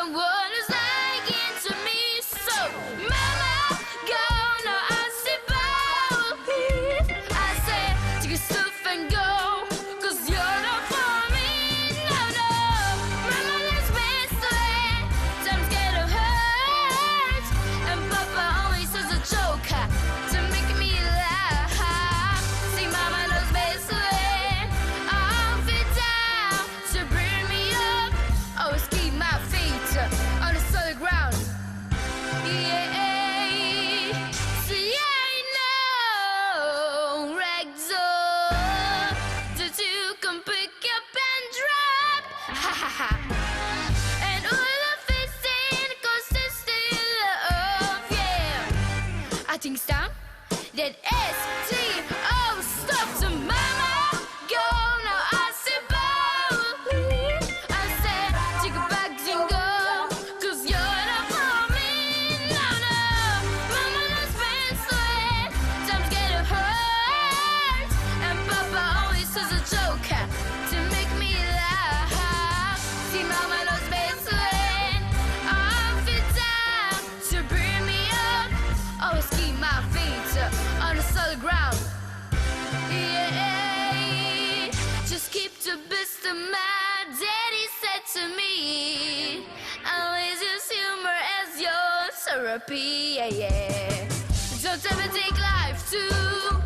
someone who's like into me. So, mama, go, no, I say bow. I say, take your stuff and go, 'cause you're not for me. No, no, mama, let's miss the land. Times get hurt, and papa always says a joke to make me laugh. See, mama knows best land. I'll fit down to bring me up. Always keep my feet on the solid ground. Yeah, see, I know Ragdoll that you can pick up and drop. Ha ha ha. And all of it's in consistent love, yeah. I think it's time that STO stops. So mama, go, now I say bow. I said, take your bags and go, 'cause you're not for me. No, no, mama, let's miss the land. Times get hurt, and papa always says a joke to make me laugh. See, mama knows best land. I'm fit down to bring me up. Always keep my feet on the solid ground. Yeah, just keep the best of my daddy said to me. Always use humor as your therapy. Yeah, yeah. Don't ever take life too